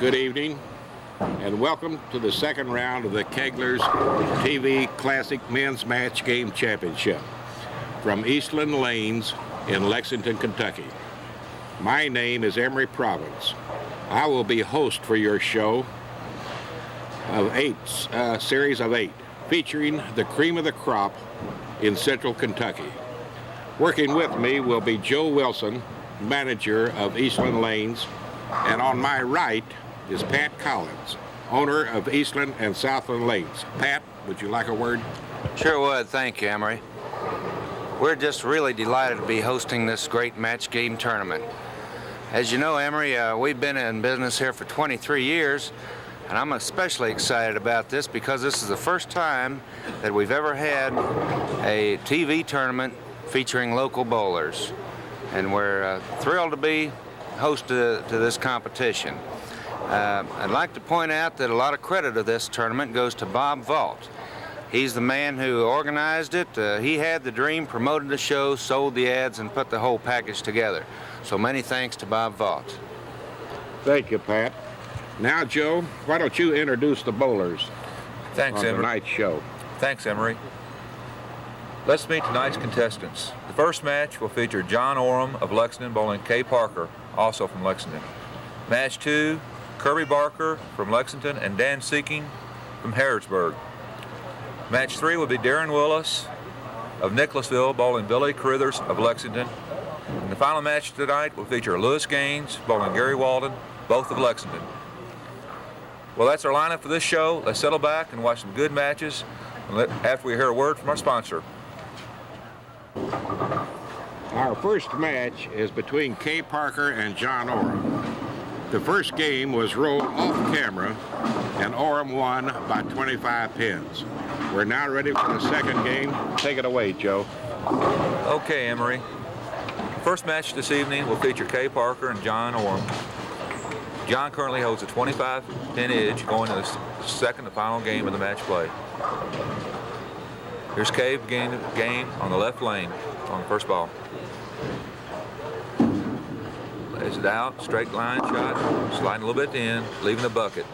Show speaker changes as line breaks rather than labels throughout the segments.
Good evening, and welcome to the second round of the Kegler's TV Classic Men's Match Game Championship from Eastland Lanes in Lexington, Kentucky. My name is Emory Provence. I will be host for your show of series of 8, featuring the cream of the crop in Central Kentucky. Working with me will be Joe Wilson, manager of Eastland Lanes, and on my right is Pat Collins, owner of Eastland and Southland Lanes. Pat, would you like a word?
Sure would. Thank you, Emory. We're just really delighted to be hosting this great match game tournament. As you know, Emory, we've been in business here for 23 years, and I'm especially excited about this because this is the first time that we've ever had a TV tournament featuring local bowlers. And we're thrilled to be host to this competition. I'd like to point out that a lot of credit of this tournament goes to Bob Vogt. He's the man who organized it. He had the dream, promoted the show, sold the ads, and put the whole package together. So many thanks to Bob Vogt.
Thank you, Pat. Now, Joe, why don't you introduce the bowlers
Thanks,
on
Emory.
tonight's show?
Thanks, Emory. Let's meet tonight's contestants. The first match will feature John Oram of Lexington bowling Kay Parker, also from Lexington. Match 2, Curby Barker from Lexington and Dan Seeking from Harrisburg. Match 3 will be Darren Willis of Nicholasville bowling Billy Carrithers of Lexington. And the final match tonight will feature Lewis Gaines bowling Gary Walden, both of Lexington. Well, that's our lineup for this show. Let's settle back and watch some good matches after we hear a word from our sponsor.
Our first match is between Kay Parker and John Oram. The first game was rolled off camera, and Oram won by 25 pins. We're now ready for the second game. Take it away, Joe.
Okay, Emory. The first match this evening will feature Kay Parker and John Oram. John currently holds a 25-pin edge going to the second and final game of the match play. Here's Kay beginning the game on the left lane on the first ball. Lays it out, straight line shot, sliding a little bit in, leaving the bucket.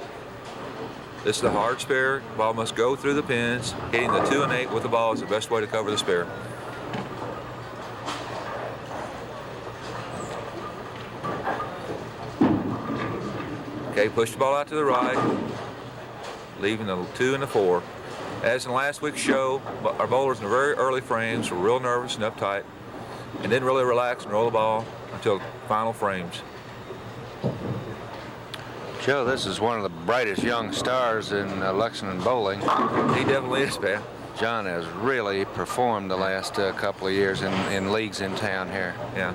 This is the hard spare. The ball must go through the pins. Hitting the 2 and 8 with the ball is the best way to cover the spare. Okay, push the ball out to the right, leaving the 2 and the 4. As in last week's show, our bowlers in the very early frames were real nervous and uptight and didn't really relax and roll the ball until final frames.
Joe, this is one of the brightest young stars in Lexington bowling.
He definitely is, Pat.
John has really performed the last couple of years in leagues in town here.
Yeah,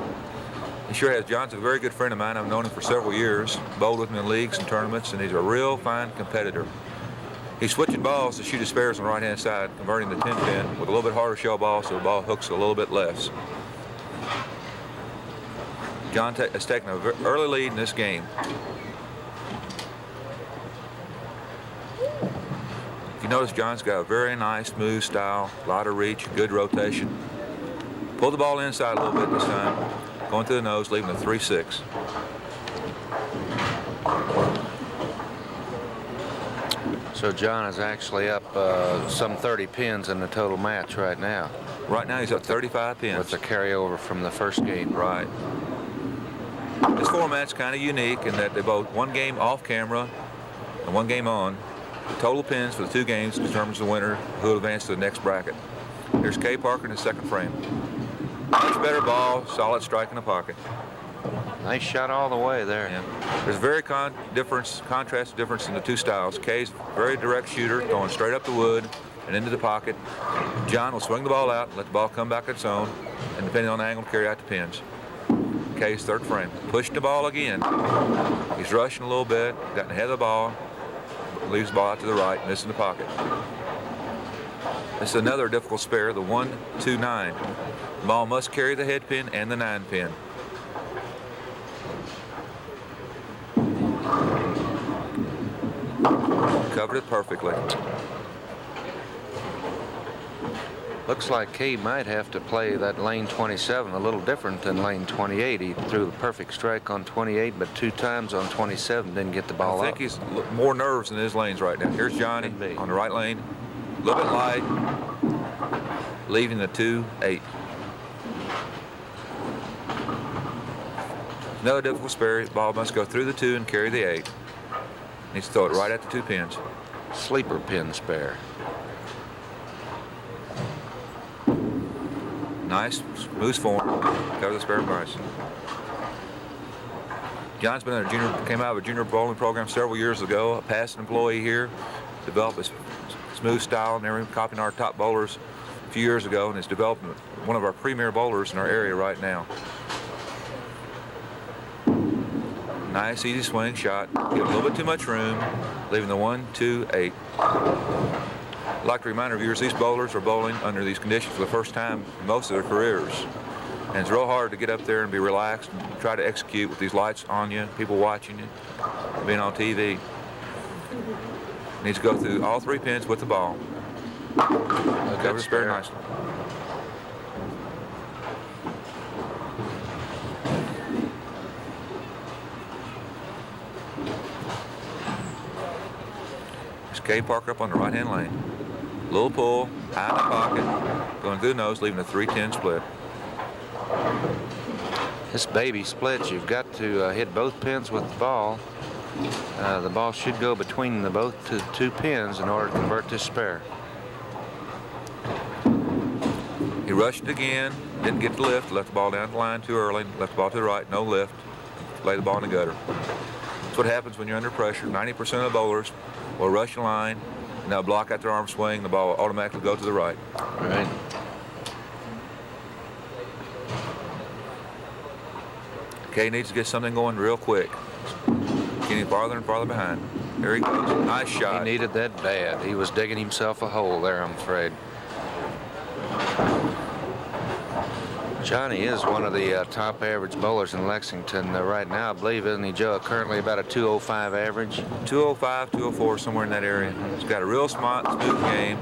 he sure has. John's a very good friend of mine. I've known him for several years, bowled with him in leagues and tournaments, and he's a real fine competitor. He's switching balls to shoot his spares on the right-hand side, converting the 10-pin with a little bit harder shell ball so the ball hooks a little bit less. John has taken an early lead in this game. If you notice, John's got a very nice, smooth style, a lot of reach, good rotation. Pull the ball inside a little bit this time, going to the nose, leaving a 3-6.
So John is actually up some 30 pins in the total match right now.
Right now he's up 35 pins.
With the carryover from the first game.
Right. This format's kind of unique in that they both one game off camera and one game on. The total pins for the 2 games determines the winner who will advance to the next bracket. Here's Kay Parker in the second frame. Much better ball, solid strike in the pocket.
Nice shot all the way there.
Yeah. There's a very contrast difference in the 2 styles. Kay's very direct shooter, going straight up the wood and into the pocket. John will swing the ball out, let the ball come back its own, and depending on the angle, carry out the pins. Kay's third frame. Pushing the ball again. He's rushing a little bit, gotten ahead of the ball, leaves the ball out to the right, missing the pocket. This is another difficult spare, the 1-2-9. The ball must carry the head pin and the 9 pin. Covered it perfectly.
Looks like Kay might have to play that lane 27 a little different than lane 28. He threw a perfect strike on 28, but 2 times on 27 didn't get the ball
I think
up.
he's more nerves in his lanes right now. Here's Johnny
Could be.
on the right lane. A little bit light, leaving the 2-8. Another difficult spare. Ball must go through the 2 and carry the 8. Needs to throw it right at the 2 pins.
Sleeper pin spare.
Nice, smooth form. Cover the spare nice. John's been came out of a junior bowling program several years ago. A past employee here, developed a smooth style and everything, copying our top bowlers a few years ago, and has developed one of our premier bowlers in our area right now. Nice, easy swing shot. Give a little bit too much room, leaving the 1-2-8. I'd like to remind our viewers, these bowlers are bowling under these conditions for the first time in most of their careers. And it's real hard to get up there and be relaxed and try to execute with these lights on you, people watching you, being on TV. Needs to go through all 3 pins with the ball. Cover the spare nicely. Kay Parker up on the right-hand lane. Little pull, high in the pocket, going through the nose, leaving a 3-10 split.
This baby splits, you've got to hit both pins with the ball. The ball should go between both 2 pins in order to convert this spare.
He rushed it again, didn't get the lift, left the ball down the line too early, left the ball to the right, no lift, lay the ball in the gutter. That's what happens when you're under pressure. 90% of the bowlers will rush the line, and they'll block out their arm swing, the ball will automatically go to the right.
Right.
Kay needs to get something going real quick. Getting farther and farther behind. There he goes. Nice shot.
He needed that bad. He was digging himself a hole there, I'm afraid. Johnny is one of the top average bowlers in Lexington right now, I believe, isn't he, Joe? Currently about a 205 average.
205, 204, somewhere in that area. He's got a real smooth game.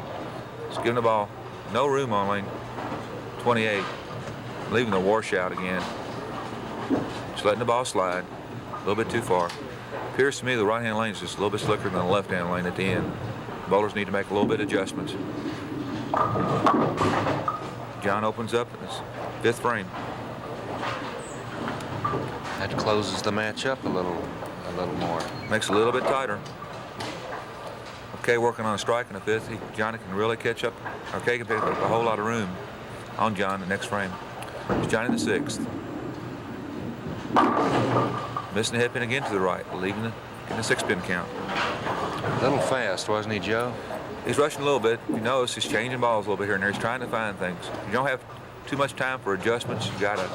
He's giving the ball no room on lane 28. Leaving the washout again. Just letting the ball slide. A little bit too far. Appears to me the right-hand lane is just a little bit slicker than the left-hand lane at the end. Bowlers need to make a little bit of adjustments. John opens up in his 5th frame.
That closes the match up a little more.
Makes it a little bit tighter. Okay, working on a strike in the 5th. Johnny can really catch up. Okay, can pick up a whole lot of room on John in the next frame. It's Johnny the 6th. Missing the head pin again to the right, leaving in the 6-pin count.
A little fast, wasn't he, Joe?
He's rushing a little bit. You notice he's changing balls a little bit here and there. He's trying to find things. You don't have too much time for adjustments. You gotta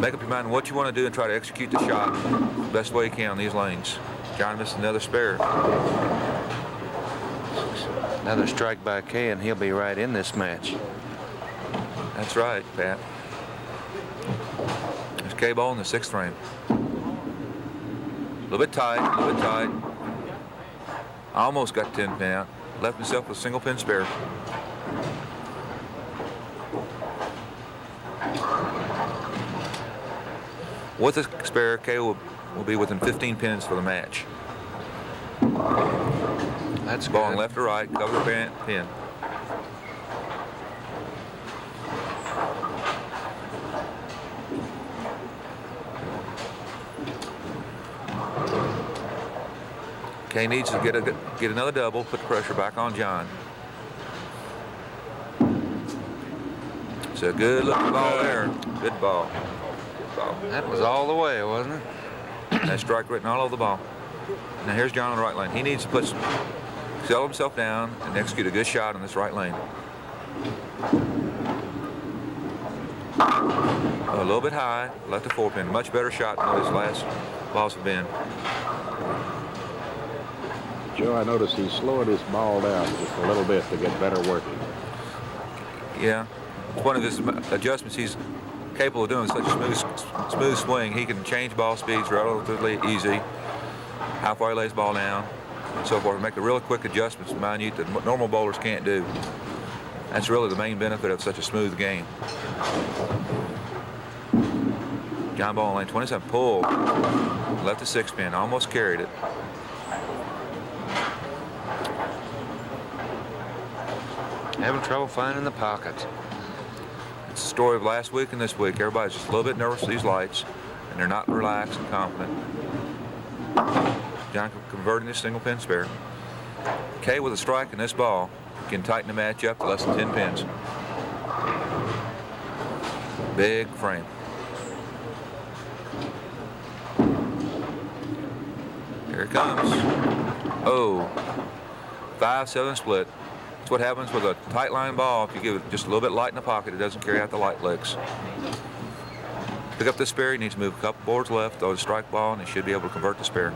make up your mind what you want to do and try to execute the shot the best way you can on these lanes. John missed another spare.
Another strike by Kay, and he'll be right in this match.
That's right, Pat. There's Kay ball in the 6th frame. A little bit tight, a little bit tight. Almost got 10 pin out. Left himself with a single pin spare. With the spare, Kay will be within 15 pins for the match.
That's
Ball
good.
left or right, cover the pin. Kay needs to get another double, put the pressure back on John. It's a good looking ball there. Good ball. Good ball.
That was all the way, wasn't it?
That strike written all over the ball. Now here's John on the right lane. He needs to settle himself down and execute a good shot on this right lane. A little bit high, left the 4-pin. Much better shot than what his last balls have been.
Joe, I notice he's slowing his ball down just a little bit to get better working.
Yeah, it's one of his adjustments he's capable of doing. Such a smooth swing. He can change ball speeds relatively easy. How far he lays the ball down, and so forth. Make a really quick adjustments, minute, that normal bowlers can't do. That's really the main benefit of such a smooth game. John ball in lane 27, pulled, left the 6-pin, almost carried it.
Having trouble finding the pockets.
It's the story of last week and this week. Everybody's just a little bit nervous with these lights, and they're not relaxed and confident. John converting this single pin spare. Kay with a strike in this ball can tighten the match up to less than 10 pins. Big frame. Here it comes. Oh, 5-7 split. That's what happens with a tight line ball. If you give it just a little bit light in the pocket, it doesn't carry out the light licks. Pick up the spare, you need to move a couple boards left, throw the strike ball, and you should be able to convert the spare.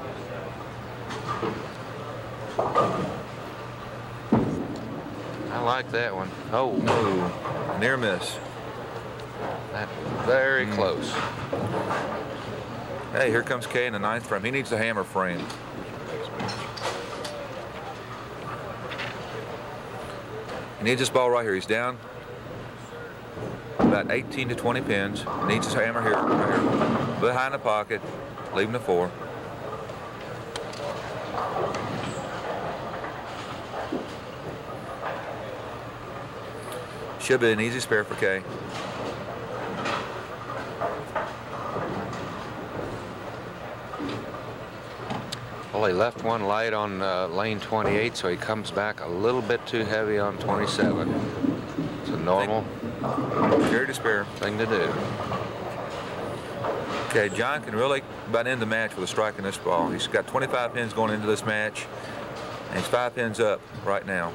I like that one. Oh,
No, near miss.
that very close.
Hey, here comes Kay in the 9th frame. He needs the hammer frame. He needs this ball right here. He's down about 18 to 20 pins. He needs his hammer here, right here. A bit high in the pocket, leaving the 4. Should be an easy spare for Kay.
Well, he left one light on lane 28, so he comes back a little bit too heavy on 27. It's a normal
Carry to spare.
thing to do.
Okay, John can really about end the match with a strike in this ball. He's got 25 pins going into this match, and he's 5 pins up right now.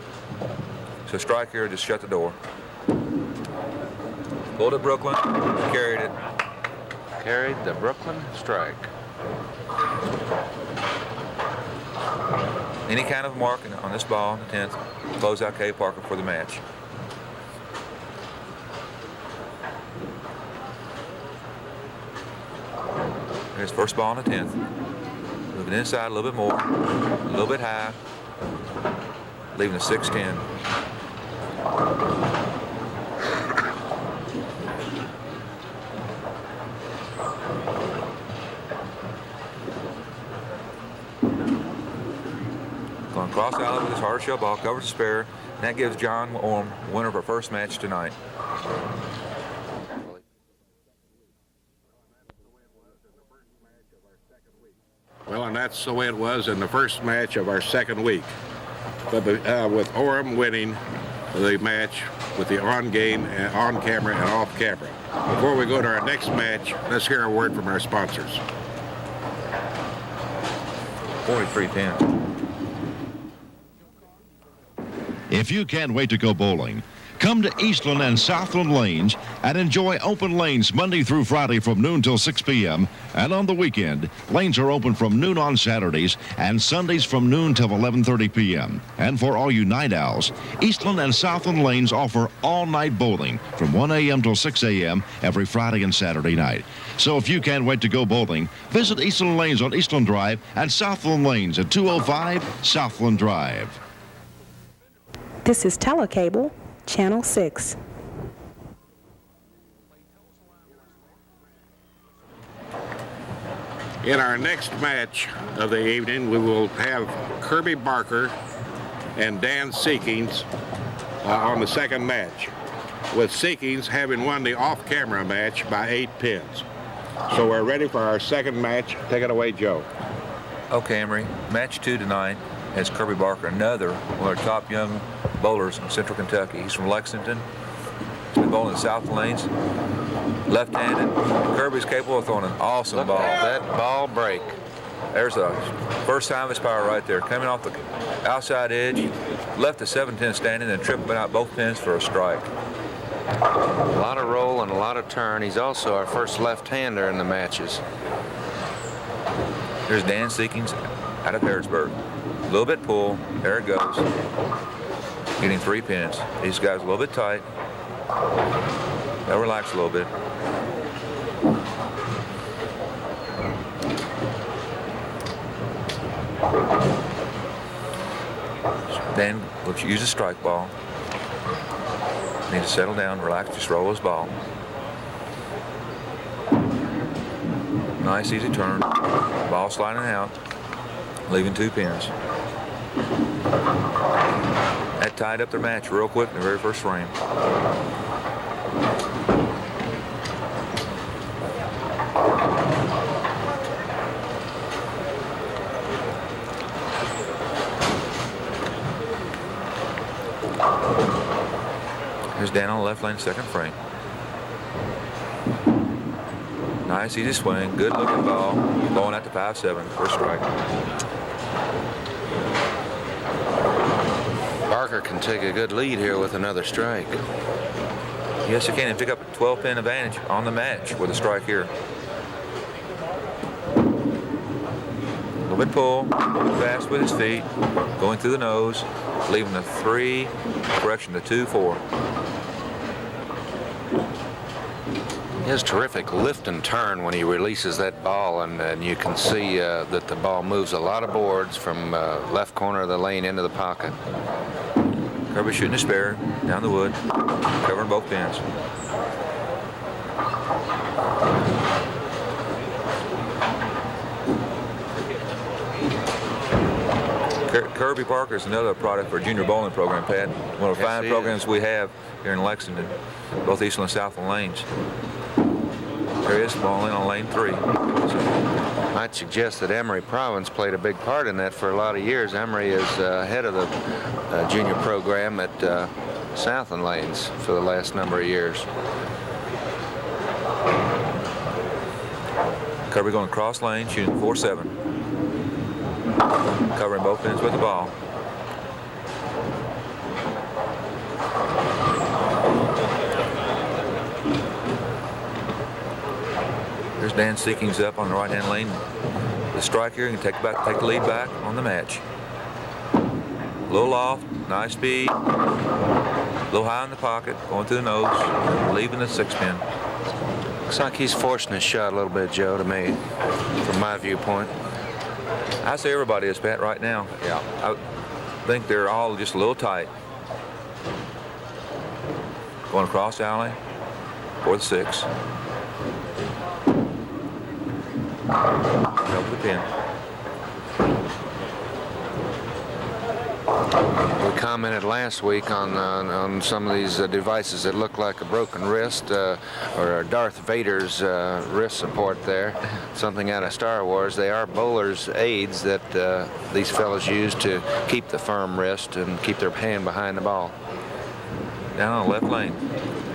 So strike here, just shut the door. Pulled it Brooklyn, carried it.
Carried the Brooklyn strike.
Any kind of marking on this ball in the 10th, close out Kay Parker for the match. Here's first ball in the 10th. Moving inside a little bit more, a little bit high, leaving a 6-10. Going cross alley with his hard shell ball, covers the spare, and that gives John Oram winner of our first match tonight.
Well, and that's the way it was in the first match of our second week. But with Oram winning the match with the on-game, and on-camera, and off-camera. Before we go to our next match, let's hear a word from our sponsors.
43 pins.
If you can't wait to go bowling, come to Eastland and Southland Lanes and enjoy open lanes Monday through Friday from noon till 6 p.m. And on the weekend, lanes are open from noon on Saturdays and Sundays from noon till 11:30 p.m. And for all you night owls, Eastland and Southland Lanes offer all-night bowling from 1 a.m. till 6 a.m. every Friday and Saturday night. So if you can't wait to go bowling, visit Eastland Lanes on Eastland Drive and Southland Lanes at 205 Southland Drive.
This is Telecable, Channel 6.
In our next match of the evening, we will have Curby Barker and Dan Seekings on the second match, with Seekings having won the off-camera match by 8 pins. So we're ready for our second match. Take it away, Joe.
Okay, Emory. Match 2 tonight has Curby Barker, another one of our top young bowlers in Central Kentucky. He's from Lexington. He's been bowling the Southland Lanes, left-handed. Kirby's capable of throwing an awesome
Look
ball.
at that ball break.
There's a first time of his power right there. Coming off the outside edge, left the 7-10 standing, then tripping out both pins for a strike.
A lot of roll and a lot of turn. He's also our first left-hander in the matches.
Here's Dan Seekings out of Harrisburg. A little bit pull. There it goes. Getting 3 pins. These guys a little bit tight. They'll relax a little bit. Dan, let's use a strike ball. Need to settle down, relax, just roll his ball. Nice, easy turn. Ball sliding out, leaving 2 pins. That tied up their match real quick in the very first frame. Here's Dan on the left lane, second frame. Nice, easy swing, good looking ball. Going out to 5-7, first strike.
Barker can take a good lead here with another strike.
Yes, you can, and pick up a 12-pin advantage on the match with a strike here. A little bit pull, a little bit fast with his feet, going through the nose, leaving the 3, correction, the 2-4.
He has terrific lift and turn when he releases that ball, and you can see that the ball moves a lot of boards from left corner of the lane into the pocket.
Curby shooting a spare down the wood, covering both pins. Kirby Parker is another product for our junior bowling program, Pat. One of the fine programs we have here in Lexington, both Eastland and Southland Lanes. There is bowling on lane 3.
I'd suggest that Emory Provence played a big part in that for a lot of years. Emory is head of the junior program at Southland Lanes for the last number of years.
Curby going cross lane, shooting 4-7. Covering both ends with the ball. There's Dan Seekings up on the right-hand lane. The strike here, you can take the lead back on the match. A little off, nice speed. A little high in the pocket, going through the nose, leaving the 6-pin.
Looks like he's forcing his shot a little bit, Joe, to me, from my viewpoint.
I say everybody is, Pat, right now. Yeah. I think they're all just a little tight. Going across alley for the 6. Over the pin.
We commented last week on some of these devices that look like a broken wrist or Darth Vader's wrist support there, something out of Star Wars. They are bowlers' aids that these fellows use to keep the firm wrist and keep their hand behind the ball.
Down on the left lane.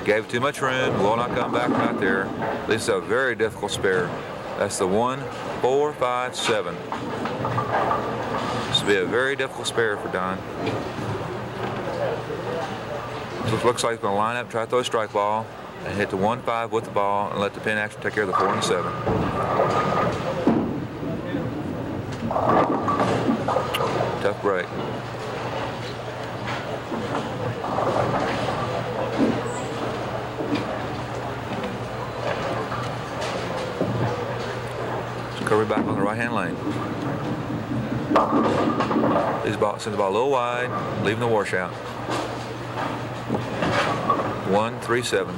Gave too much room, will not come back right there. This is a very difficult spare. That's the 1-4-5-7. This will be a very difficult spare for Don. So it looks like he's going to line up, try to throw a strike ball, and hit the 1-5 with the ball, and let the pin action take care of the 4 and the 7. Tough break. Curby back on the right-hand lane. Sends the ball a little wide, leaving the washout. 1-3-7.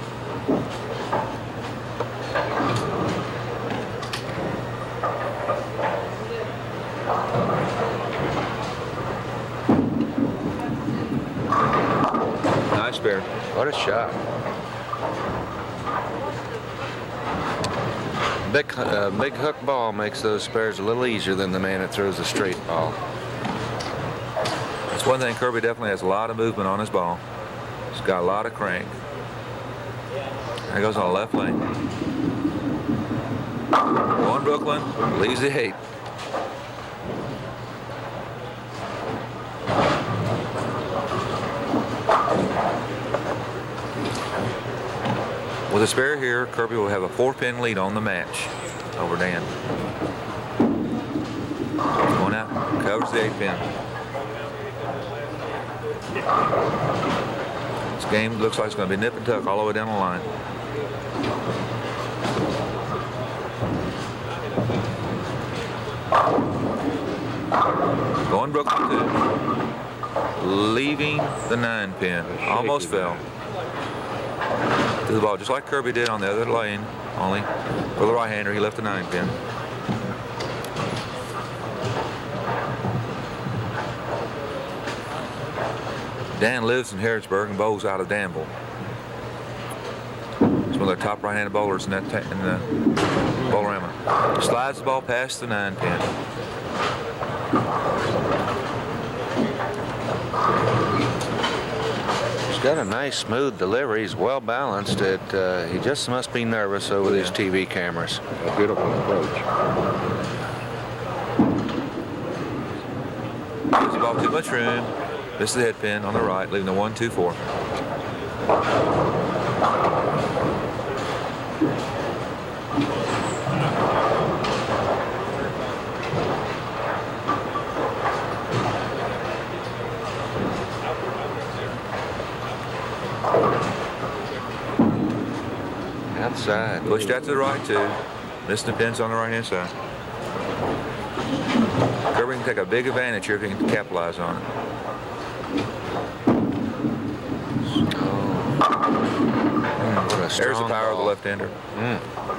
Nice spare.
What a shot. Big hook ball makes those spares a little easier than the man that throws a straight ball.
That's one thing. Curby definitely has a lot of movement on his ball. He's got a lot of crank. There goes on the left lane. Going Brooklyn, leaves the 8. With a spare here, Curby will have a 4-pin lead on the match over Dan. Going out, covers the 8-pin. This game looks like it's going to be nip and tuck all the way down the line. Going Brooklyn 2. Leaving the 9-pin. Almost fell. To the ball, just like Curby did on the other lane, only for the right-hander, he left the 9-pin. Dan lives in Harrodsburg and bowls out of Danville. He's one of the top right-handed bowlers in the Bowlerama. Slides the ball past the 9-pin.
He's got a nice, smooth delivery. He's well balanced. He just must be nervous over these TV cameras.
A beautiful approach.
Gives the ball too much room. Misses the head pin on the right, leaving the 1-2-4.
Outside.
Pushed out to the right, too. Missing the pins on the right-hand side. Curby can take a big advantage here if he can capitalize on it. There's the power of the left-hander.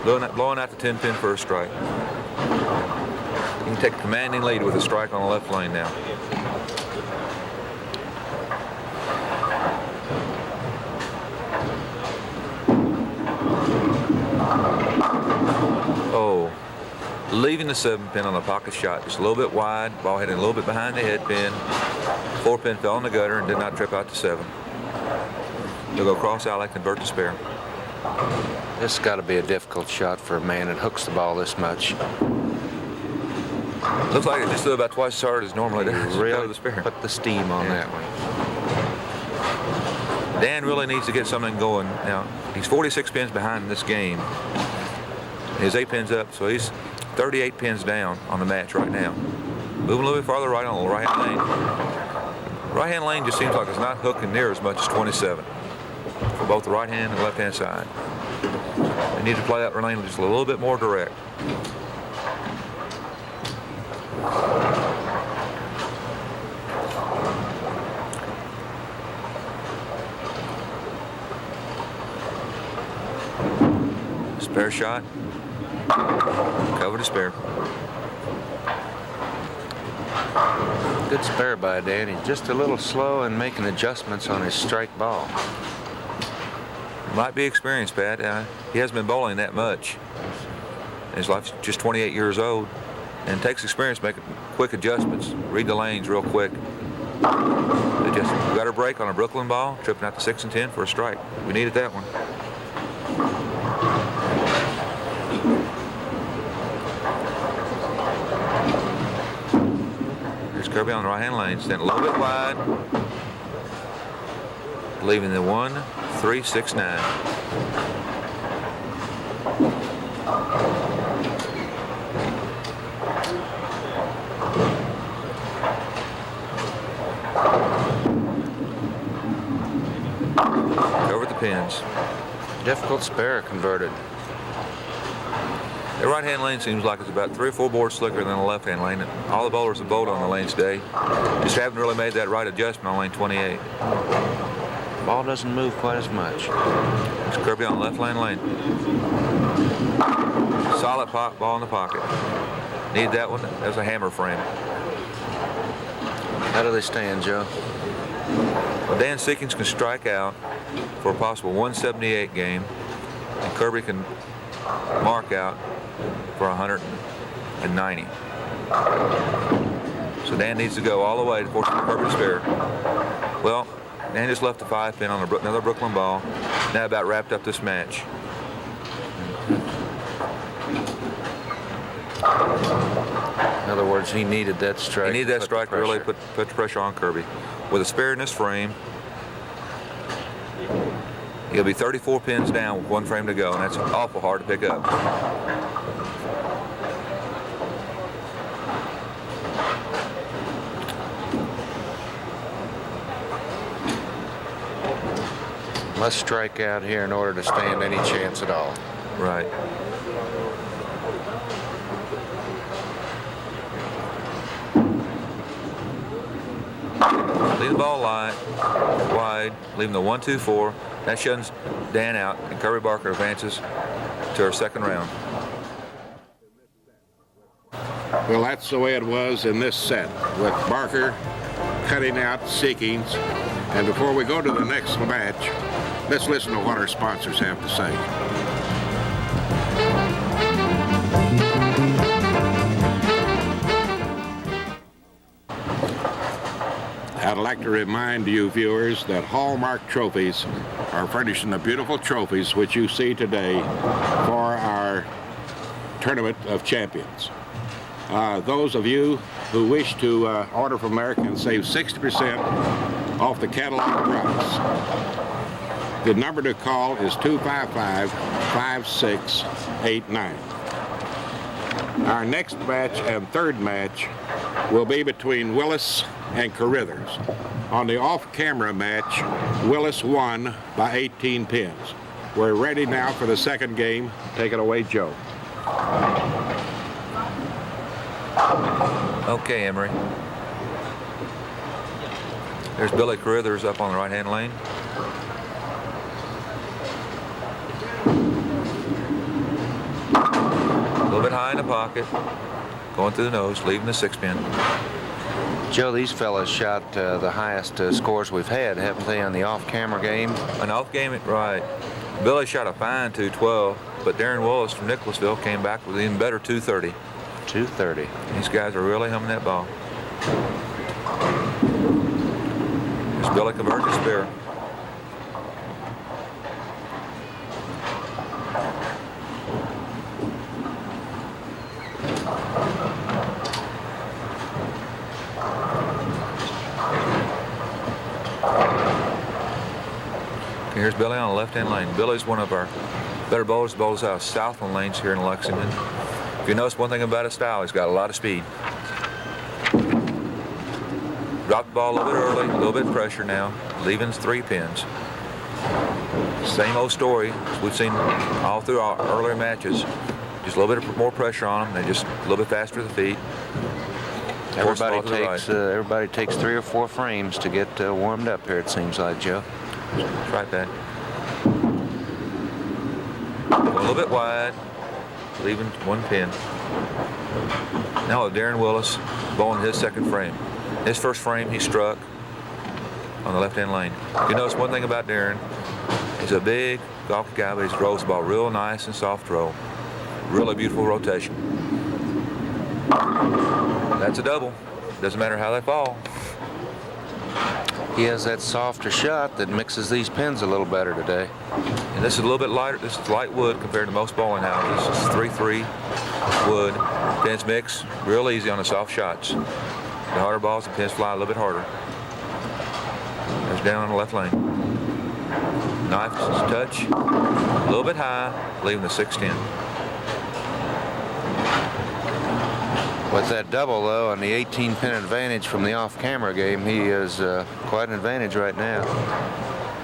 Blowing out the 10-pin for a strike. He can take a commanding lead with a strike on the left lane now. Oh, leaving the 7-pin on the pocket shot just a little bit wide. Ball heading a little bit behind the head pin. 4-pin fell in the gutter and did not trip out to 7. He'll go cross alley, convert to spare.
This has got to be a difficult shot for a man that hooks the ball this much.
Looks like it just threw about twice as hard as normally does.
Really
The spare.
put the steam on that one.
Dan really needs to get something going. Now, he's 46 pins behind in this game. His 8 pins up, so he's 38 pins down on the match right now. Moving a little bit farther right on the right-hand lane. Right-hand lane just seems like it's not hooking near as much as 27 for both the right-hand and left-hand side. They need to play that lane just a little bit more direct. Spare shot. Cover to spare.
Good spare by Dan. He's just a little slow in making adjustments on his strike ball.
Might be experienced, Pat. He hasn't been bowling that much. His life's just 28 years old, and it takes experience making quick adjustments. Read the lanes real quick. They just got a break on a Brooklyn ball, tripping out to 6 and 10 for a strike. We needed that one. Here's Curby on the right-hand lane, standing a little bit wide, leaving the 1-3-6-9. Over the pins.
Difficult spare converted.
The right-hand lane seems like it's about 3 or 4 boards slicker than the left-hand lane. All the bowlers have bowled on the lane today. Just haven't really made that right adjustment on lane 28.
Ball doesn't move quite as much.
It's Curby on the left-hand lane. Solid ball in the pocket. Need that one as a hammer frame.
How do they stand, Joe?
Well, Dan Seekins can strike out for a possible 178 game, and Curby can mark out for 190. So Dan needs to go all the way to force Curby to spare. Well, Dan just left the 5-pin on another Brooklyn ball. Now about wrapped up this match.
In other words, he needed that strike.
He needed that strike to really put the pressure on Curby. With a spare in this frame, he'll be 34 pins down with 1 frame to go, and that's awful hard to pick up.
Must strike out here in order to stand any chance at all.
Right. Leave the ball wide, leaving the 1-2-4. That shuns Dan out, and Curby Barker advances to our second round.
Well, that's the way it was in this set, with Barker cutting out Seekings. And before we go to the next match, let's listen to what our sponsors have to say. I'd like to remind you viewers that Hallmark Trophies are furnishing the beautiful trophies which you see today for our Tournament of Champions. Those of you who wish to order from there can save 60% off the catalog price. The number to call is 255-5689. Our next match and third match will be between Willis and Carrithers. On the off-camera match, Willis won by 18 pins. We're ready now for the second game. Take it away, Joe.
Okay, Emory. There's Billy Carrithers up on the right-hand lane. A little bit high in the pocket, going through the nose, leaving the 6-pin.
Joe, these fellas shot the highest scores we've had, haven't they, on the off-camera game?
An off game, right. Billy shot a fine 212, but Darren Willis from Nicholasville came back with an even better 230.
230.
These guys are really humming that ball. There's Billy converting his spare. Here's Billy on the left-hand lane. Billy's one of our better bowlers. Bowls out of Southland Lanes here in Lexington. If you notice one thing about his style, he's got a lot of speed. Dropped the ball a little bit early, a little bit of pressure now, leaving 3 pins. Same old story as we've seen all through our earlier matches. Just a little bit more pressure on them. They're just a little bit faster with the feet.
Everybody takes 3 or 4 frames to get warmed up here, it seems like, Joe.
Try that. A little bit wide, leaving 1 pin. Now Darren Willis bowling his second frame. His first frame he struck on the left-hand lane. You notice one thing about Darren, he's a big golf guy, but he throws the ball real nice and soft roll. Really beautiful rotation. That's a double. Doesn't matter how they fall.
He has that softer shot that mixes these pins a little better today.
And this is a little bit lighter. This is light wood compared to most bowling houses. This is 3-3 wood. Pins mix real easy on the soft shots. The harder balls, the pins fly a little bit harder. There's down on the left lane. Knife touch, a little bit high, leaving the 6-10.
With that double, though, on the 18-pin advantage from the off-camera game, he is quite an advantage right now.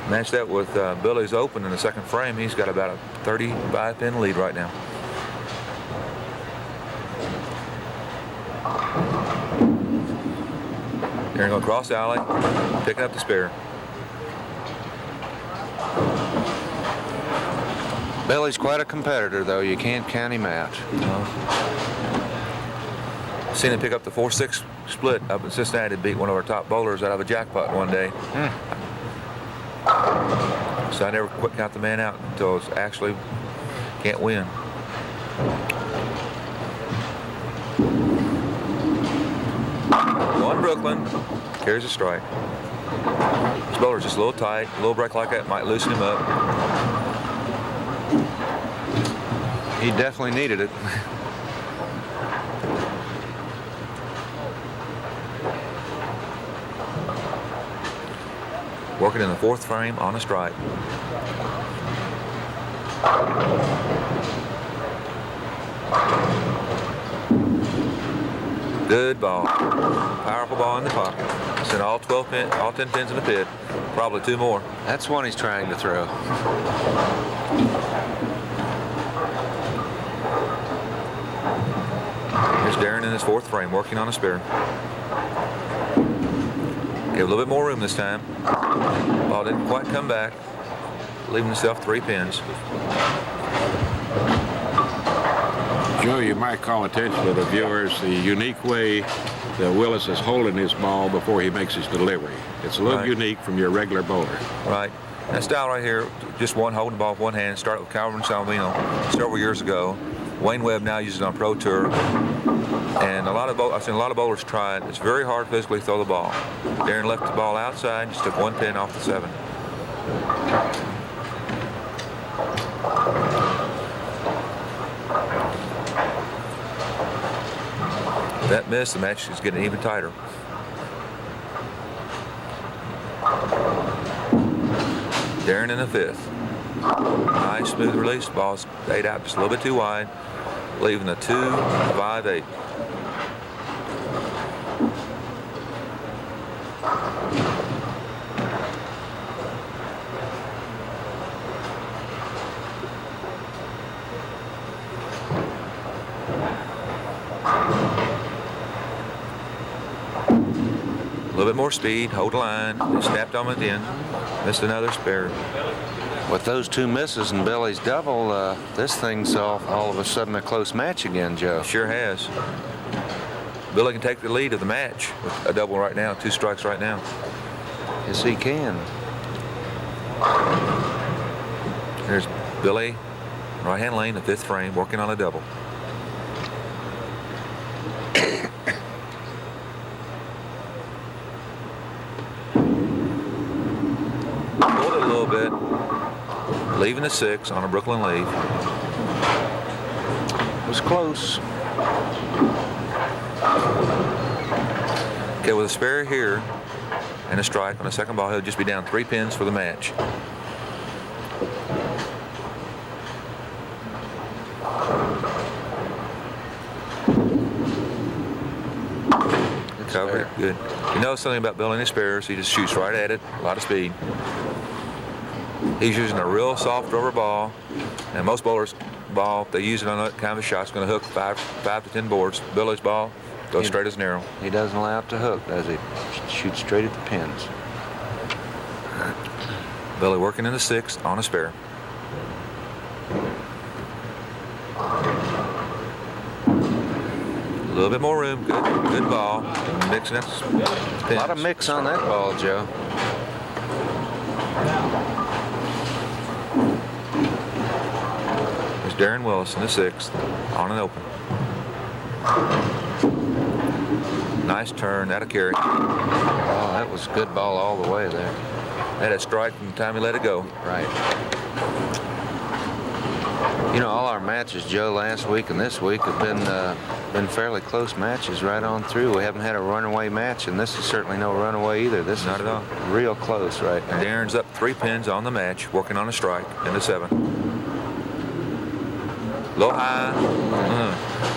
Match that with Billy's open in the second frame. He's got about a 35-pin lead right now. Darren going cross alley, picking up the spare.
Billy's quite a competitor, though. You can't count him out.
Seen him pick up the 4-6 split up in Cincinnati, beat one of our top bowlers out of a jackpot one day. So I never quit count the man out until it's actually can't win. One Brooklyn carries a strike. This bowler's just a little tight. A little break like that might loosen him up.
He definitely needed it.
Working in the 4th frame on a strike. Good ball. Powerful ball in the pocket. Sent all 10 pins in the pit. Probably 2 more.
That's one he's trying to throw.
Here's Darren in his 4th frame, working on a spare. Give a little bit more room this time. Ball didn't quite come back. leaving himself 3 pins.
Joe, you might call attention to the viewers the unique way that Willis is holding his ball before he makes his delivery. It's a little
Right.
unique from your regular bowler.
Right. That style right here, just holding the ball with one hand, started with Calvin Salvino several years ago. Wayne Webb now uses it on Pro Tour. And I've seen a lot of bowlers try it. It's very hard to physically throw the ball. Darren left the ball outside, just took 1 pin off the 7. That miss, the match is getting even tighter. Darren in the 5th. Nice smooth release. Ball's stayed out just a little bit too wide, leaving the 2-5-8. A little bit more speed, hold the line, and snapped on at the end. Missed another spare.
With those 2 misses and Billy's double, this thing's all of a sudden a close match again, Joe.
Sure has. Billy can take the lead of the match with a double right now, 2 strikes right now.
Yes, he can.
There's Billy, right-hand lane, the 5th frame, working on a double. Pulled it a little bit, leaving the 6 on a Brooklyn lead.
It was close.
Okay, with a spare here and a strike on the second ball, he'll just be down 3 pins for the match. Covered, good. You know something about building his spares, he just shoots right at it, a lot of speed. He's using a real soft rubber ball, and most bowlers' ball, if they use it on that kind of a shot, it's going to hook 5 to 10 boards. Billy's ball goes straight as an arrow.
He doesn't allow it to hook, does he? Shoots straight at the pins.
Billy working in the 6th on a spare. A little bit more room, good ball. Mixing up the
A lot of mix on that ball, Joe.
There's Darren Willis in the 6th on an open. Nice turn, that'll carry.
Oh, that was a good ball all the way there.
Had a strike from the time he let it go.
Right. You know, all our matches, Joe, last week and this week have been fairly close matches right on through. We haven't had a runaway match, and this is certainly no runaway either. This
Not
is
at all.
real close right now.
Darren's up 3 pins on the match, working on a strike in the 7. Low high.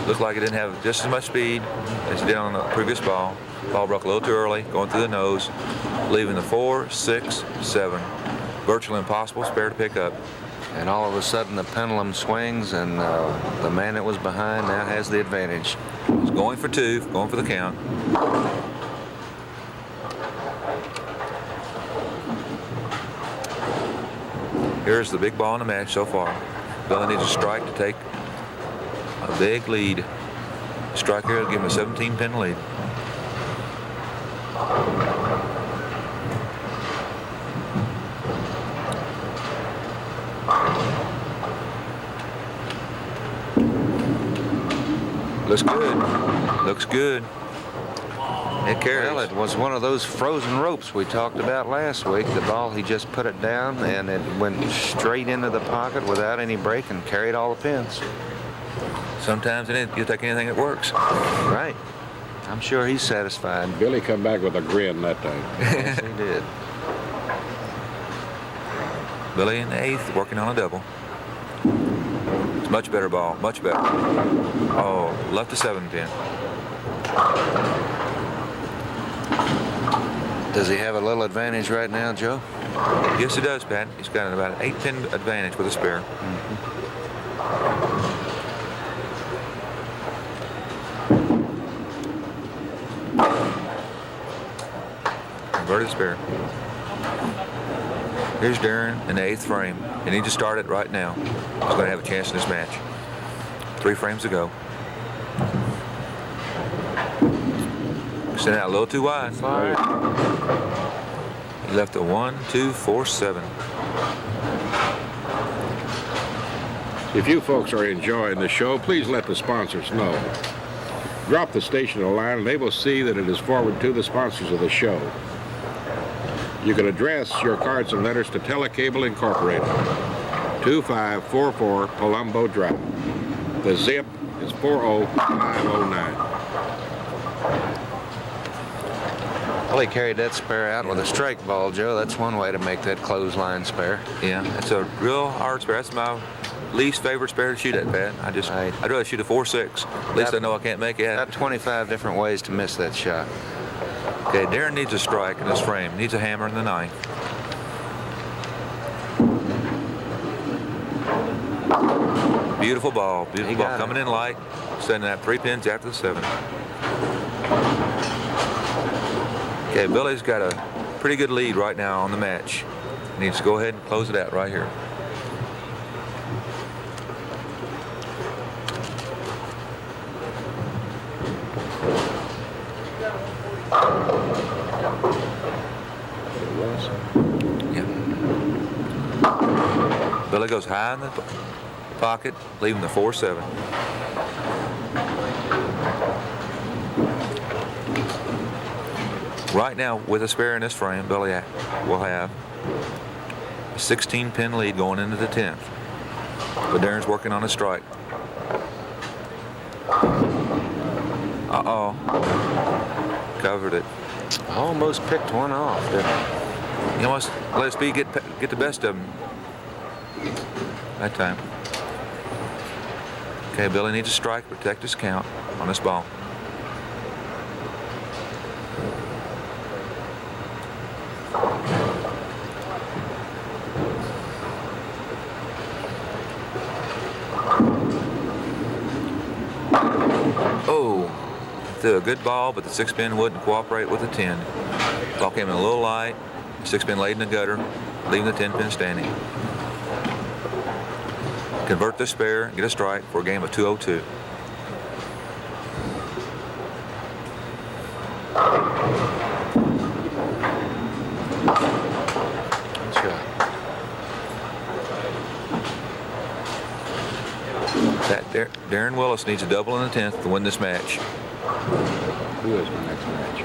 Looked like it didn't have just as much speed as it did on the previous ball. Ball broke a little too early, going through the nose, leaving the 4, 6, 7. Virtually impossible spare to pick up.
And all of a sudden the pendulum swings, and the man that was behind now has the advantage.
He's going for 2, going for the count. Here's the big ball in the match so far. Billy needs a strike to take a big lead. Strike here will give him a 17-pin lead. Looks good. Looks good. It carries.
Well, it was one of those frozen ropes we talked about last week. The ball, he just put it down, and it went straight into the pocket without any break and carried all the pins.
Sometimes you take anything that works.
Right. I'm sure he's satisfied.
Billy come back with a grin that time.
Yes, he did.
Billy in the 8th, working on a double. It's much better ball, much better. Oh, left to 7 pin.
Does he have a little advantage right now, Joe?
Yes, he does, Pat. He's got about an 8-pin advantage with a spare. Inverted spare. Here's Darren in the 8th frame. You need to start it right now. He's going to have a chance in this match. 3 frames to go. Sent out a little too wide. He left a 1, 2, 4, 7.
If you folks are enjoying the show, please let the sponsors know. Drop the station a line and they will see that it is forwarded to the sponsors of the show. You can address your cards and letters to Telecable Incorporated, 2544 Palumbo Drive. The zip is 40509.
Well, he carried that spare out with a strike ball, Joe. That's one way to make that clothesline spare.
Yeah, it's a real hard spare. That's my least favorite spare to shoot at, Pat. I'd rather shoot a 4-6. At least I know I can't make it.
Got 25 different ways to miss that shot.
Okay, Darren needs a strike in his frame. He needs a hammer in the 9th. Beautiful ball. Beautiful ball. Coming in light. Sending out 3 pins after the 7. Okay, Billy's got a pretty good lead right now on the match. He needs to go ahead and close it out right here. Yeah. Billy goes high in the pocket, leaving the 4-7. Right now, with a spare in this frame, Billy will have a 16-pin lead going into the 10th. But Darren's working on a strike. Uh-oh. Covered it.
Almost picked one off, didn't he?
He almost let speed get the best of him that time. Okay, Billy needs a strike to protect his count on this ball. Oh, threw a good ball, but the 6-pin wouldn't cooperate with the 10. Ball came in a little light. 6-pin laid in the gutter, leaving the 10-pin standing. Convert the spare, get a strike for a game of 202.
Good shot.
Darren Willis needs a double in the 10th to win this match.
Who is my next match?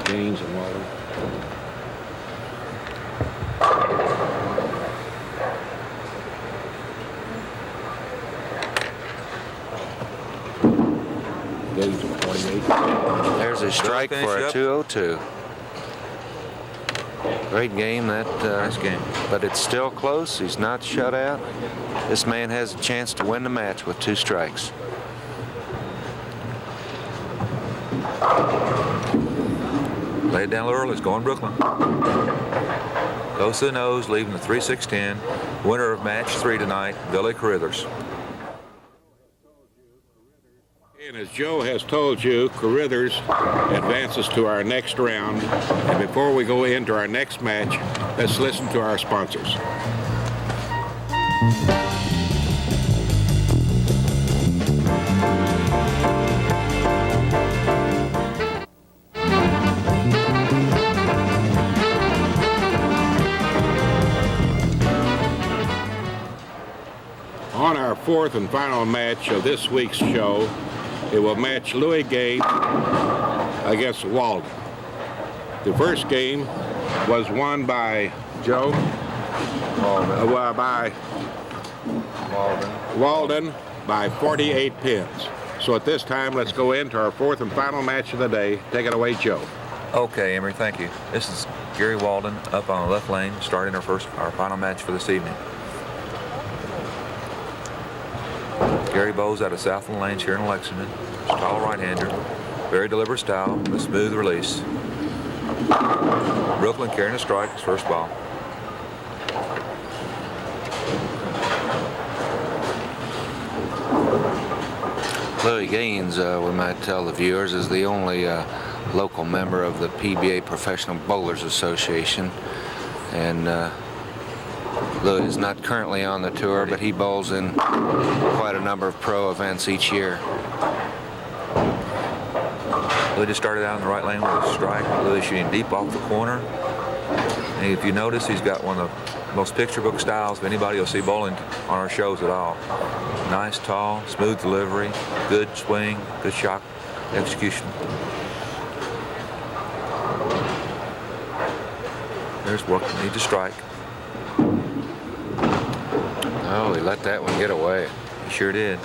Gaines and Walden. Gaines and 48.
There's a strike for a 202. Great game,
Nice game.
but it's still close. He's not shut out. This man has a chance to win the match with 2 strikes.
Lay it down a little early. It's going Brooklyn. Goes to the nose, leaving the 3-6-10. Winner of match 3 tonight, Billy Carrithers.
And as Joe has told you, Carrithers advances to our next round. And before we go into our next match, let's listen to our sponsors. On our 4th and final match of this week's show, it will match Louis Gaines against Walden. The first game was won by Joe, by Walden by 48 pins. So at this time, let's go into our 4th and final match of the day. Take it away, Joe.
Okay, Emory, thank you. This is Gary Walden up on the left lane, starting our final match for this evening. Gary Bowes out of Southland Lanes here in Lexington. Tall right-hander, very deliberate style, with a smooth release. Brooklyn carrying a strike, his first ball.
Louis Gaines, we might tell the viewers, is the only local member of the PBA Professional Bowlers Association. And Louis is not currently on the tour, but he bowls in quite a number of pro events each year.
Louis just started out in the right lane with a strike. Louis shooting deep off the corner. And if you notice, he's got one of the most picture book styles of anybody you'll see bowling on our shows at all. Nice, tall, smooth delivery, good swing, good shot execution. There's work, need to strike.
Oh, he let that one get away.
He sure did. A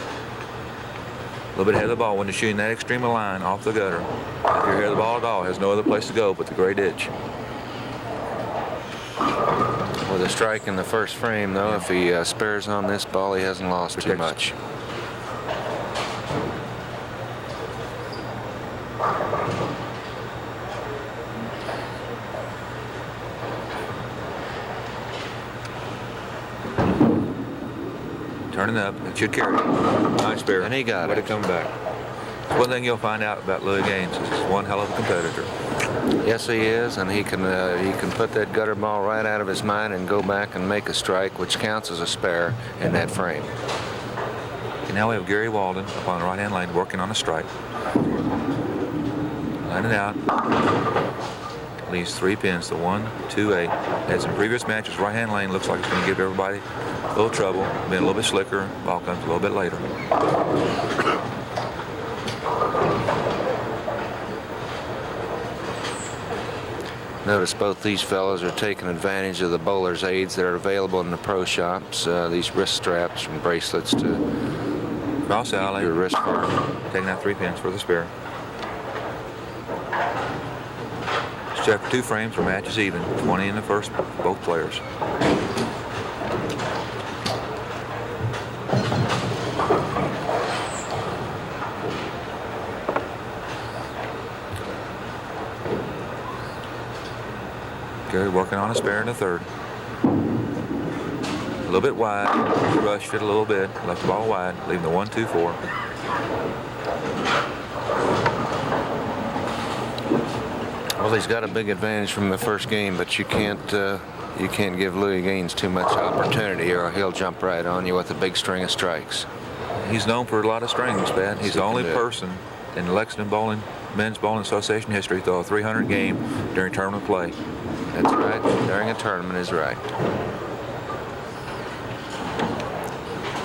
little bit ahead of the ball when you're shooting that extreme of line off the gutter. If you're ahead of the ball at all, has no other place to go but the gray ditch.
With a strike in the first frame, though, if he spares on this ball, he hasn't lost too much.
Turning up, it should carry. Nice spare.
And he got
Way
it.
to come back. One thing you'll find out about Louis Gaines is he's one hell of a competitor.
Yes, he is, and he can put that gutter ball right out of his mind and go back and make a strike, which counts as a spare in that frame.
And now we have Gary Walden up on the right-hand lane working on a strike. Lining out. Leaves 3 pins to 1, 2, 8. As in previous matches, right-hand lane looks like it's going to give everybody a little trouble. Being a little bit slicker, ball comes a little bit later.
Notice both these fellows are taking advantage of the bowler's aids that are available in the pro shops. These wrist straps from bracelets to
Cross alley.
your wrist guard.
Taking out 3 pins for the spare. So after 2 frames, our match is even. 20 in the first for both players. Gary working on a spare in the third. A little bit wide. Rushed it a little bit. Left the ball wide, leaving the 1, 2, 4.
Well, he's got a big advantage from the first game, but you can't give Louis Gaines too much opportunity, or he'll jump right on you with a big string of strikes.
He's known for a lot of strings, Pat. He's the only person in the Lexington Men's Bowling Association history to throw a 300 game during tournament play.
That's right. During a tournament is right.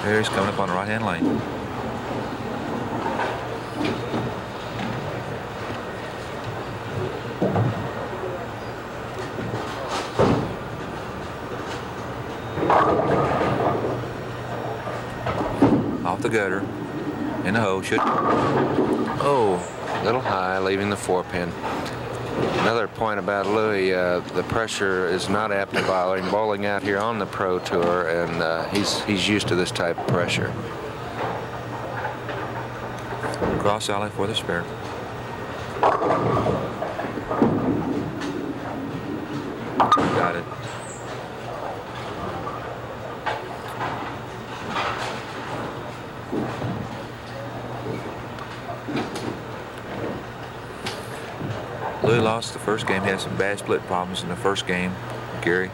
There he's coming up on the right-hand lane. Off the gutter. In the hole. Should. Oh.
A little high, leaving the 4-pin. Another point about Louis, the pressure is not apt to bother him bowling out here on the pro tour, and he's used to this type of pressure.
Cross alley for the spare. Got it. Louis lost the first game. He had some bad split problems in the first game. Gary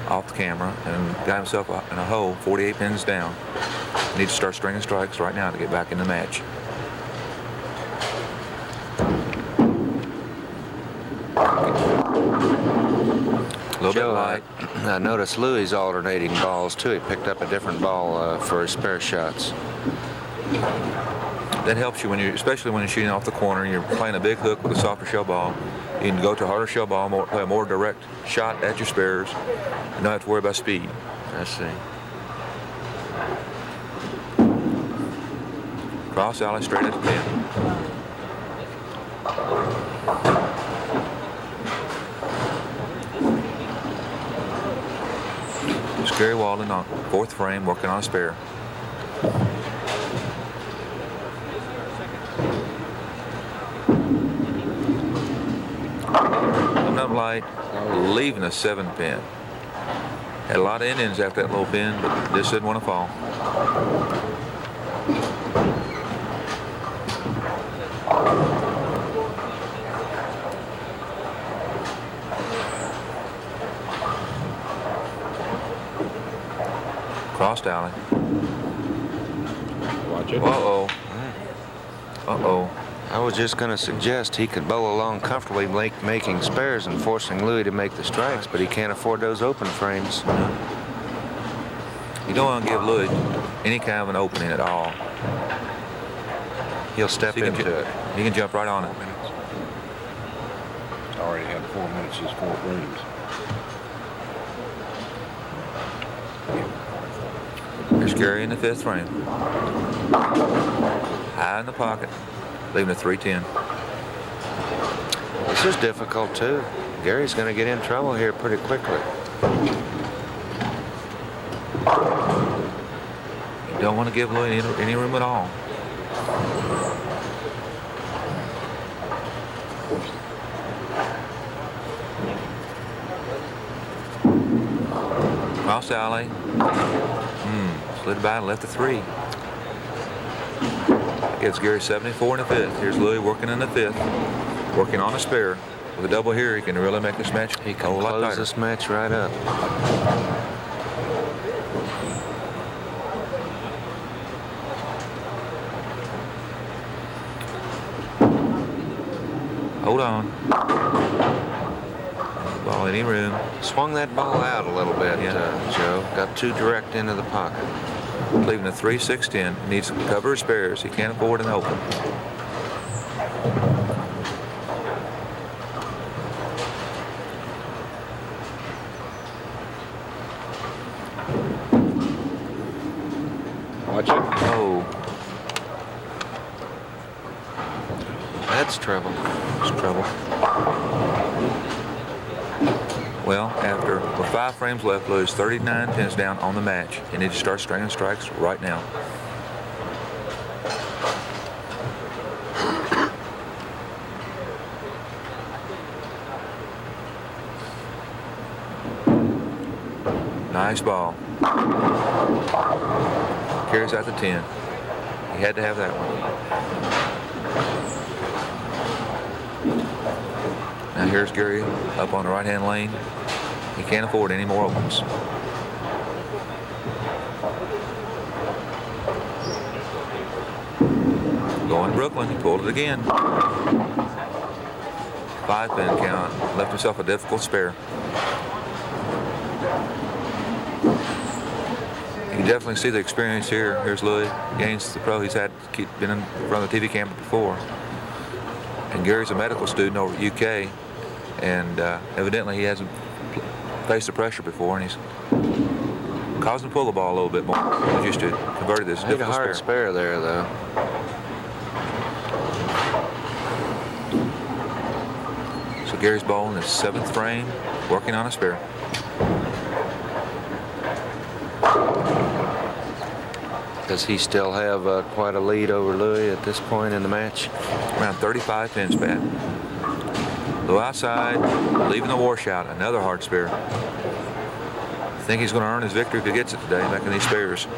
off the camera and got himself in a hole 48 pins down. Needs to start stringing strikes right now to get back in the match. A little bit light.
I noticed Louis alternating balls too. He picked up a different ball for his spare shots.
That helps you when you, especially when you're shooting off the corner and you're playing a big hook with a softer shell ball. You can go to a harder shell ball, play a more direct shot at your spares. You don't have to worry about speed.
I see.
Cross alley straight at the pin. It's Gary Walden on 4th frame working on a spare. Coming up light, leaving a 7-pin. Had a lot of Indians after that low pin, but this didn't want to fall. alley.
Watch it.
Uh-oh. Uh-oh.
I was just going to suggest he could bowl along comfortably, making spares and forcing Louis to make the strikes, but he can't afford those open frames.
You don't want to give Louis any kind of an opening at all.
He'll step into it.
He can jump right on it.
Already had 4 minutes, just 4 frames.
Here's Gary in the 5th frame. High in the pocket, leaving a 310.
This is difficult, too. Gary's going to get in trouble here pretty quickly.
You don't want to give Louis any room at all. Cross alley. Slid by and left the 3. Gives Gary 74 in the 5th. Here's Louis working in the 5th, working on a spare. With a double here, he can really make this match
He
a
can
whole lot
close
tighter.
this match right up.
Hold on. Ball any room.
Swung that ball out a little bit,
Yeah.
Joe. Got too direct into the pocket.
Leaving a 3-6-10. Needs to cover his spares. He can't afford an open.
Watch it.
Oh,
That's trouble.
it's trouble. Well, with 5 frames left, Louis 39 pins down on the match. You need to start stringing strikes right now. Nice ball. Carries out the 10. He had to have that one. Now here's Gary up on the right-hand lane. He can't afford any more opens. Going Brooklyn, he pulled it again. 5-pin count. Left himself a difficult spare. You can definitely see the experience here. Here's Louis Gaines, the pro. He's been in front of the TV camera before. And Gary's a medical student over at UK. And evidently he hasn't faced the pressure before, and he's caused him to pull the ball a little bit more than he used to. Converted this
Hit a
difficult
hard spare there, though.
So Gary's ball in his 7th frame, working on a spare.
Does he still have quite a lead over Louis at this point in the match?
Around 35 pins back. Low outside, leaving the washout. Another hard spare. I think he's going to earn his victory if he gets it today, making these spares.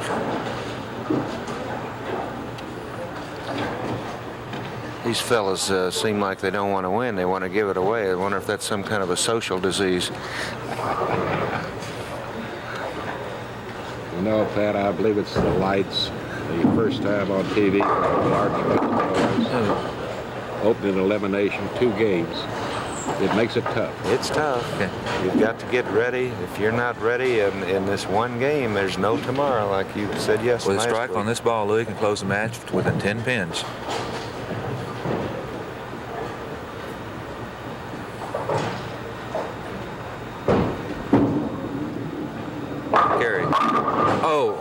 These fellas seem like they don't want to win. They want to give it away. I wonder if that's some kind of a social disease.
You know, Pat, I believe it's the lights. The first time on TV, opening elimination, 2 games. It makes it tough.
It's tough.
Okay.
You've got to get ready. If you're not ready in this one game, there's no tomorrow, like you said yesterday.
With a strike on this ball, Louis can close the match within 10 pins. Gary. Oh.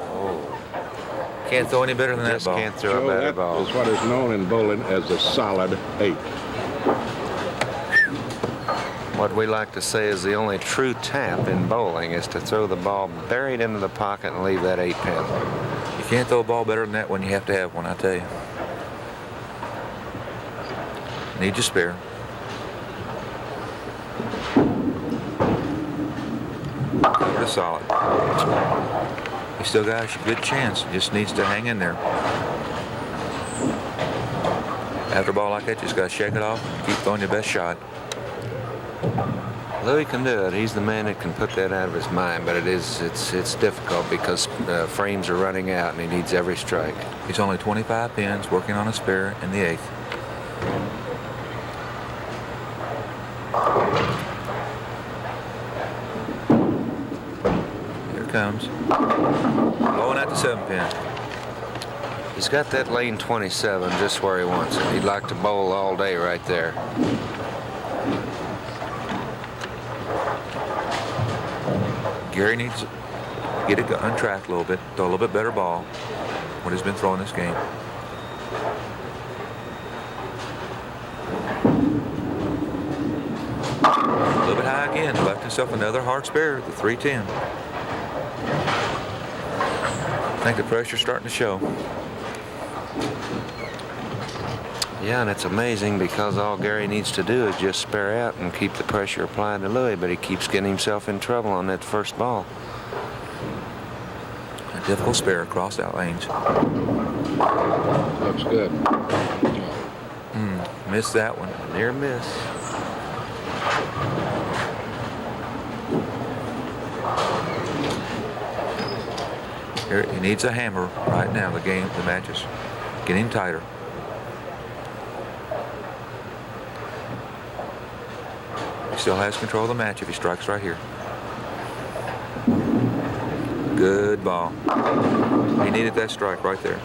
Can't throw any better than that
Just
ball.
can't throw
Joe,
a better
that
ball.
is what is known in bowling as a solid 8.
What we like to say is the only true tap in bowling is to throw the ball buried into the pocket and leave that 8-pin.
You can't throw a ball better than that when you have to have one, I tell you. Need your spare. Cover to solid. He still got a good chance. Just needs to hang in there. After a ball like that, just got to shake it off and keep throwing your best shot.
Louis can do it. He's the man that can put that out of his mind, but it's difficult because frames are running out and he needs every strike.
He's only 25 pins, working on a spare in the 8th. Here it comes. Blowing out the 7-pin.
He's got that lane 27 just where he wants it. He'd like to bowl all day right there.
Gary needs to get it untracked a little bit, throw a little bit better ball, what he's been throwing this game. A little bit high again, left himself another hard spare, the 310. I think the pressure's starting to show.
Yeah, and it's amazing because all Gary needs to do is just spare out and keep the pressure applied to Louis, but he keeps getting himself in trouble on that first ball.
A difficult spare across out lanes.
Looks good.
Missed that one.
Near miss.
Here, he needs a hammer right now. The match is getting tighter. He still has control of the match if he strikes right here. Good ball. He needed that strike right there.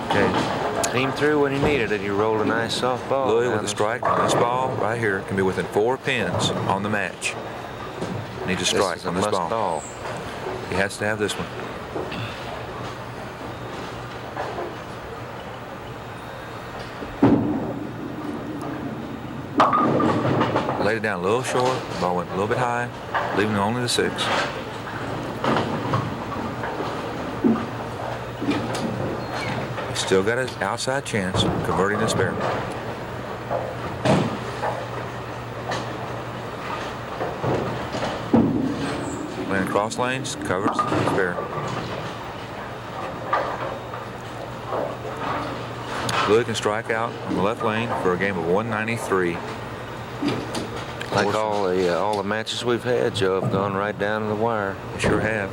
Okay.
Came through when he needed it. He rolled a nice soft ball.
Louis with a strike on this ball right here can be within 4 pins on the match. Needs a strike on this ball. He has to have this one. Laid it down a little short. The ball went a little bit high, leaving only the 6. He's still got an outside chance of converting this spare. Playing cross lanes, covers the spare. Louis can strike out on the left lane for a game of 193.
Like all the matches we've had, Joe, have gone right down to the wire.
They sure have.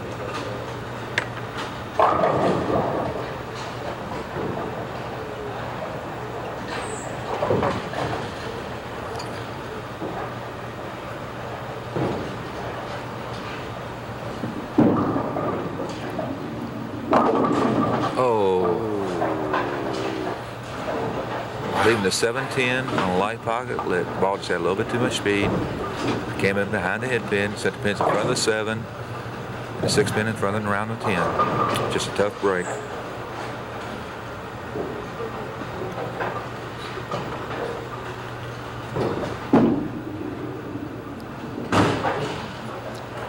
Leaving the 710 on a light pocket. The ball just had a little bit too much speed. Came in behind the head pin, set the pins in front of the 7, and the 6 pin in front of the round of 10. Just a tough break.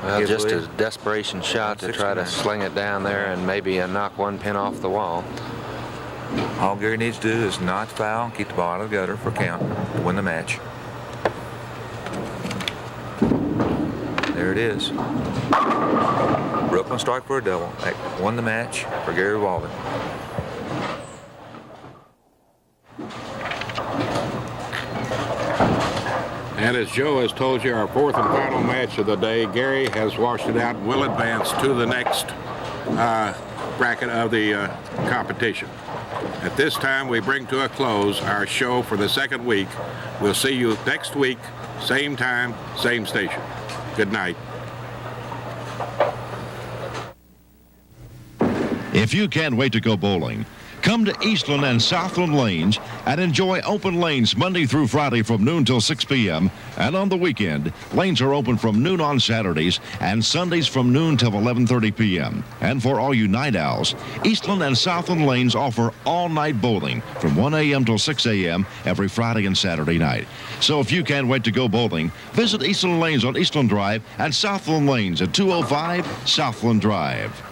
Well, just a desperation shot to try to sling it down there and maybe knock 1 pin off the wall.
All Gary needs to do is not foul and keep the ball out of the gutter for count to win the match. There it is. Brooklyn strike for a double. That won the match for Gary Walden.
And as Joe has told you, our 4th and final match of the day, Gary has washed it out and will advance to the next bracket of the competition. At this time, we bring to a close our show for the 2nd week. We'll see you next week, same time, same station. Good night.
If you can't wait to go bowling, come to Eastland and Southland Lanes and enjoy open lanes Monday through Friday from noon till 6 p.m. And on the weekend, lanes are open from noon on Saturdays and Sundays from noon till 11:30 p.m. And for all you night owls, Eastland and Southland Lanes offer all-night bowling from 1 a.m. till 6 a.m. every Friday and Saturday night. So if you can't wait to go bowling, visit Eastland Lanes on Eastland Drive and Southland Lanes at 205 Southland Drive.